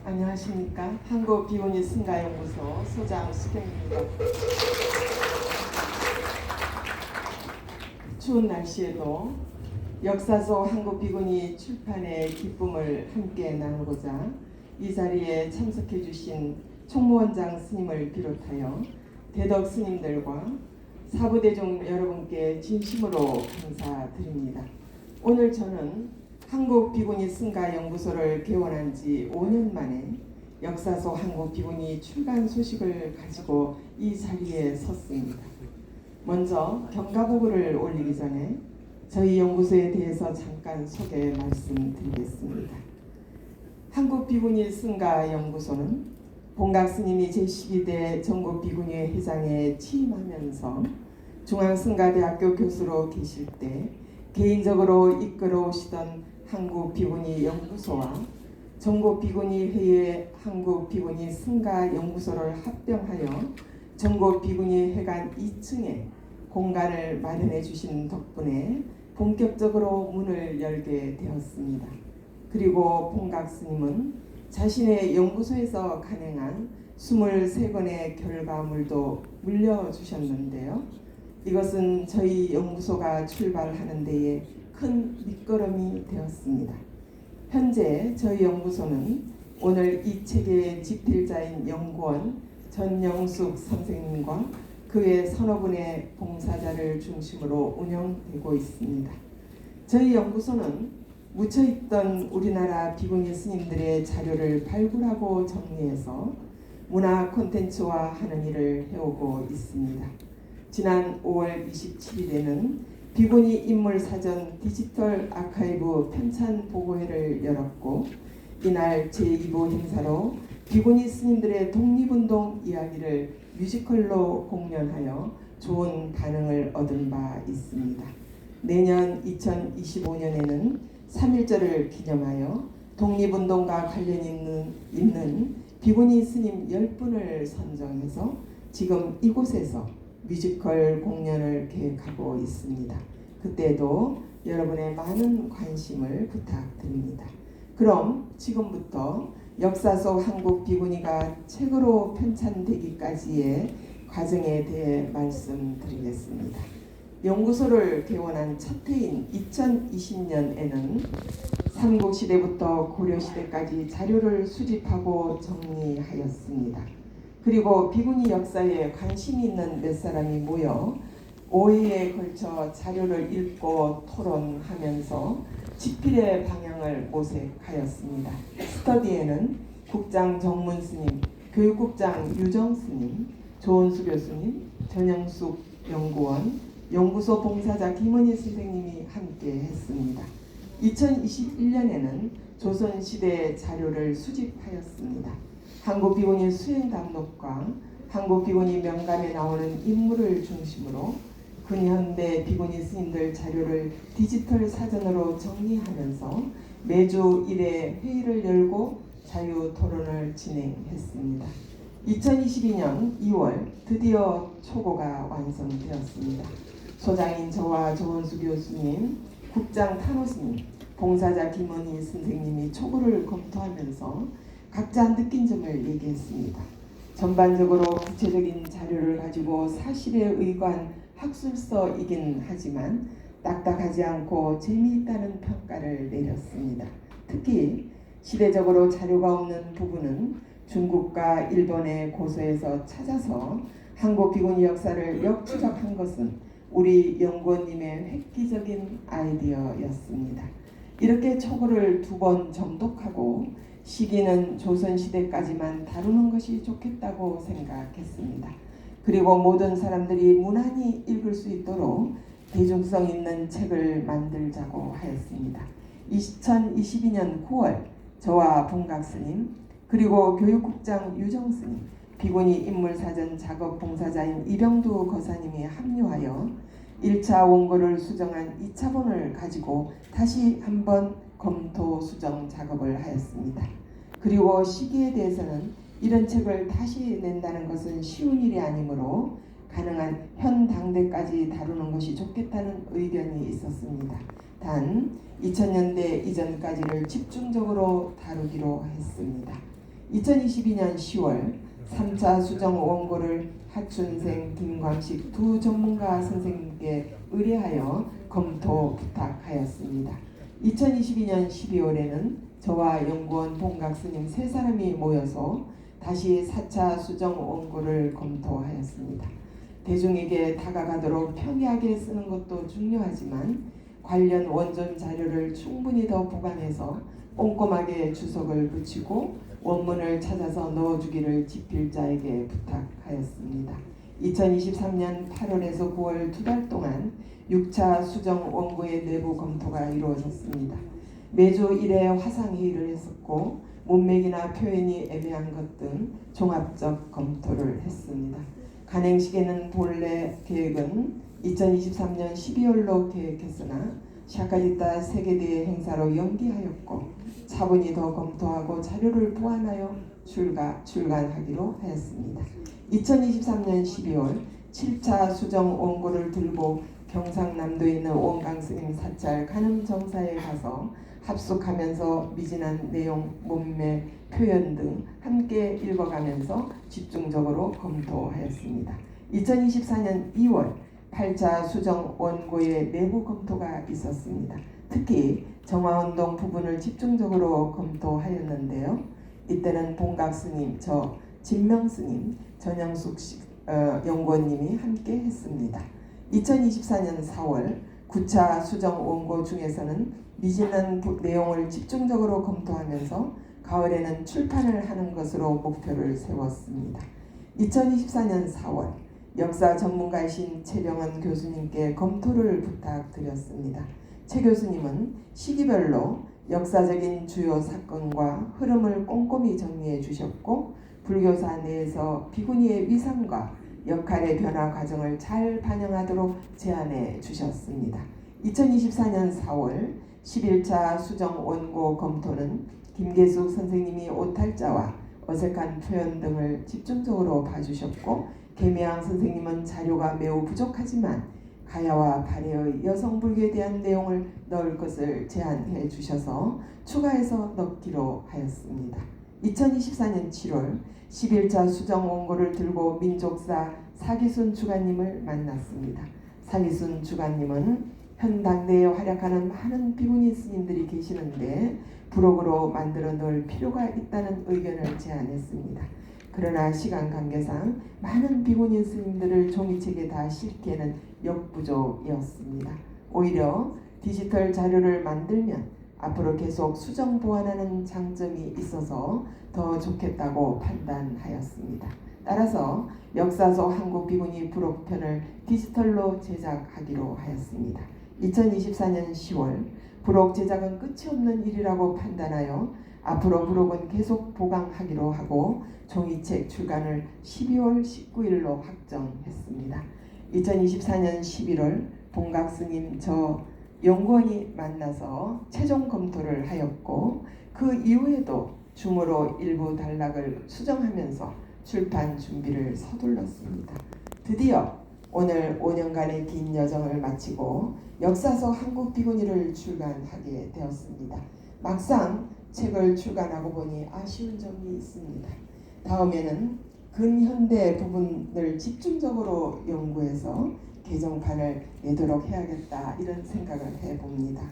안녕하십니까. 한국비구니 승가연구소 소장 수경입니다. 추운 날씨에도 역사 속 한국비구니 출판의 기쁨을 함께 나누고자 이 자리에 참석해 주신 총무원장 스님을 비롯하여 대덕 스님들과 사부대중 여러분께 진심으로 감사드립니다. 오늘 저는 한국비구니 승가연구소를 개원한 지 5년 만에 역사 속 한국비구니 출간 소식을 가지고 이 자리에 섰습니다. 먼저 경가보고를 올리기 전에 저희 연구소에 대해서 잠깐 소개 말씀드리겠습니다. 한국비구니 승가연구소는 봉각스님이 제12대 전국비구니 회장에 취임하면서 중앙승가대학교 교수로 계실 때 개인적으로 이끌어오시던 한국비구니 연구소와 전국비구니회의 한국비구니 승가연구소를 합병하여 전국비구니회관 2층에 공간을 마련해 주신 덕분에 본격적으로 문을 열게 되었습니다. 그리고 봉각스님은 자신의 연구소에서 간행한 23건의 결과물도 물려주셨는데요. 이것은 저희 연구소가 출발하는 데에 큰 밑거름이 되었습니다. 현재 저희 연구소는 오늘 이 책의 집필자인 연구원 전영숙 선생님과 그의 서너 분의 봉사자를 중심으로 운영되고 있습니다. 저희 연구소는 묻혀있던 우리나라 비구니 스님들의 자료를 발굴하고 정리해서 문화 콘텐츠화 하는 일을 해오고 있습니다. 지난 5월 27일에는 비구니 인물사전 디지털 아카이브 편찬 보고회를 열었고 이날 제2부 행사로 비구니 스님들의 독립운동 이야기를 뮤지컬로 공연하여 좋은 반응을 얻은 바 있습니다. 내년 2025년에는 3.1절을 기념하여 독립운동과 관련 있는 비구니 스님 10분을 선정해서 지금 이곳에서 뮤지컬 공연을 계획하고 있습니다. 그때도 여러분의 많은 관심을 부탁드립니다. 그럼 지금부터 역사 속 한국 비구니가 책으로 편찬되기까지의 과정에 대해 말씀드리겠습니다. 연구소를 개원한 첫 해인 2020년에는 삼국시대부터 고려시대까지 자료를 수집하고 정리하였습니다. 그리고 비구니 역사에 관심이 있는 몇 사람이 모여 5회에 걸쳐 자료를 읽고 토론하면서 집필의 방향을 모색하였습니다. 스터디에는 국장 정문 스님, 교육국장 유정 스님, 조은수 교수님, 전영숙 연구원, 연구소 봉사자 김은희 선생님이 함께 했습니다. 2021년에는 조선시대 자료를 수집하였습니다. 한국비구니 수행담록과 한국비구니 명감에 나오는 인물을 중심으로 근현대 비구니 스님들 자료를 디지털 사전으로 정리하면서 매주 1회 회의를 열고 자유토론을 진행했습니다. 2022년 2월 드디어 초고가 완성되었습니다. 소장인 저와 조은수 교수님, 국장 탄호 스님, 봉사자 김은희 선생님이 초고를 검토하면서 각자 느낀 점을 얘기했습니다. 전반적으로 구체적인 자료를 가지고 사실에 의거한 학술서이긴 하지만 딱딱하지 않고 재미있다는 평가를 내렸습니다. 특히 시대적으로 자료가 없는 부분은 중국과 일본의 고서에서 찾아서 한국 비구니 역사를 역추적한 것은 우리 연구원님의 획기적인 아이디어였습니다. 이렇게 초고를 2번 정독하고 시기는 조선시대까지만 다루는 것이 좋겠다고 생각했습니다. 그리고 모든 사람들이 무난히 읽을 수 있도록 대중성 있는 책을 만들자고 하였습니다. 2022년 9월 저와 봉각스님 그리고 교육국장 유정스님, 비구니 인물사전 작업 봉사자인 이병두 거사님이 합류하여 1차 원고를 수정한 2차본을 가지고 다시 한번 검토 수정 작업을 하였습니다. 그리고 시기에 대해서는 이런 책을 다시 낸다는 것은 쉬운 일이 아니므로 가능한 현 당대까지 다루는 것이 좋겠다는 의견이 있었습니다. 단 2000년대 이전까지를 집중적으로 다루기로 했습니다. 2022년 10월 3차 수정 원고를 하춘생, 김광식 두 전문가 선생님께 의뢰하여 검토 부탁하였습니다. 2022년 12월에는 저와 연구원 봉각스님 세 사람이 모여서 다시 4차 수정 원고를 검토하였습니다. 대중에게 다가가도록 평이하게 쓰는 것도 중요하지만 관련 원전 자료를 충분히 더 보관해서 꼼꼼하게 주석을 붙이고 원문을 찾아서 넣어주기를 집필자에게 부탁하였습니다. 2023년 8월에서 9월 2달 동안 6차 수정 원고의 내부 검토가 이루어졌습니다. 매주 1회 화상회의를 했었고 문맥이나 표현이 애매한 것 등 종합적 검토를 했습니다. 간행식에는 본래 계획은 2023년 12월로 계획했으나 샤카리타 세계대회 행사로 연기하였고 차분히 더 검토하고 자료를 보완하여 출간하기로 하였습니다. 2023년 12월 7차 수정 원고를 들고 경상남도에 있는 원광스님 사찰 간음정사에 가서 합숙하면서 미진한 내용, 문맥, 표현 등 함께 읽어가면서 집중적으로 검토하였습니다. 2024년 2월 8차 수정 원고의 내부 검토가 있었습니다. 특히 정화운동 부분을 집중적으로 검토하였는데요. 이때는 봉각스님, 저 진명스님, 전영숙 연구원님이 함께 했습니다. 2024년 4월 9차 수정 원고 중에서는 미진한 내용을 집중적으로 검토하면서 가을에는 출판을 하는 것으로 목표를 세웠습니다. 2024년 4월 역사 전문가이신 최병헌 교수님께 검토를 부탁드렸습니다. 최 교수님은 시기별로 역사적인 주요 사건과 흐름을 꼼꼼히 정리해 주셨고 불교사 내에서 비구니의 위상과 역할의 변화 과정을 잘 반영하도록 제안해 주셨습니다. 2024년 4월 11차 수정 원고 검토는 김계숙 선생님이 오탈자와 어색한 표현 등을 집중적으로 봐주셨고 계미양 선생님은 자료가 매우 부족하지만 가야와 발해의 여성불교에 대한 내용을 넣을 것을 제안해 주셔서 추가해서 넣기로 하였습니다. 2024년 7월 11차 수정 원고를 들고 민족사 사기순 주관님을 만났습니다. 사기순 주관님은 현 당대에 활약하는 많은 비구니 스님들이 계시는데 부록으로 만들어 놓을 필요가 있다는 의견을 제안했습니다. 그러나 시간 관계상 많은 비구니 스님들을 종이책에 다 실기에는 역부족이었습니다. 오히려 디지털 자료를 만들면 앞으로 계속 수정 보완하는 장점이 있어서 더 좋겠다고 판단하였습니다. 따라서 역사서 한국 비구니 부록편을 디지털로 제작하기로 하였습니다. 2024년 10월 부록 제작은 끝이 없는 일이라고 판단하여 앞으로 부록은 계속 보강하기로 하고 종이책 출간을 12월 19일로 확정했습니다. 2024년 11월 봉각스님 저 연구원이 만나서 최종 검토를 하였고 그 이후에도 줌으로 일부 단락을 수정하면서 출판 준비를 서둘렀습니다. 드디어 오늘 5년간의 긴 여정을 마치고 역사서 한국 비구니를 출간하게 되었습니다. 막상 책을 출간하고 보니 아쉬운 점이 있습니다. 다음에는 근현대 부분을 집중적으로 연구해서 개정판을 내도록 해야겠다 이런 생각을 해봅니다.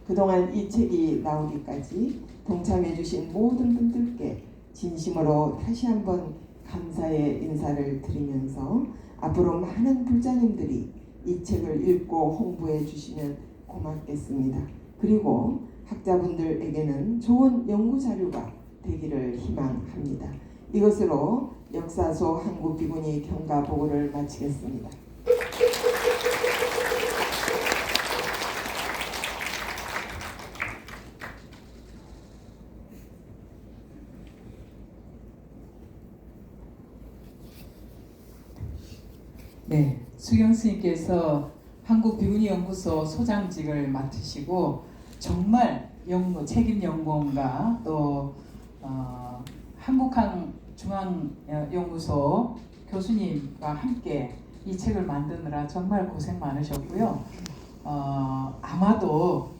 그동안 이 책이 나오기까지 동참해 주신 모든 분들께 진심으로 다시 한번 감사의 인사를 드리면서 앞으로 많은 불자님들이 이 책을 읽고 홍보해 주시면 고맙겠습니다. 그리고 학자분들에게는 좋은 연구 자료가 되기를 희망합니다. 이것으로 역사소 한국 비구니 경과 보고를 마치겠습니다. 네, 수경 스님께서 한국비구니연구소 소장직을 맡으시고 정말 책임 연구원과 또 한국한중앙연구소 교수님과 함께 이 책을 만드느라 정말 고생 많으셨고요. 아마도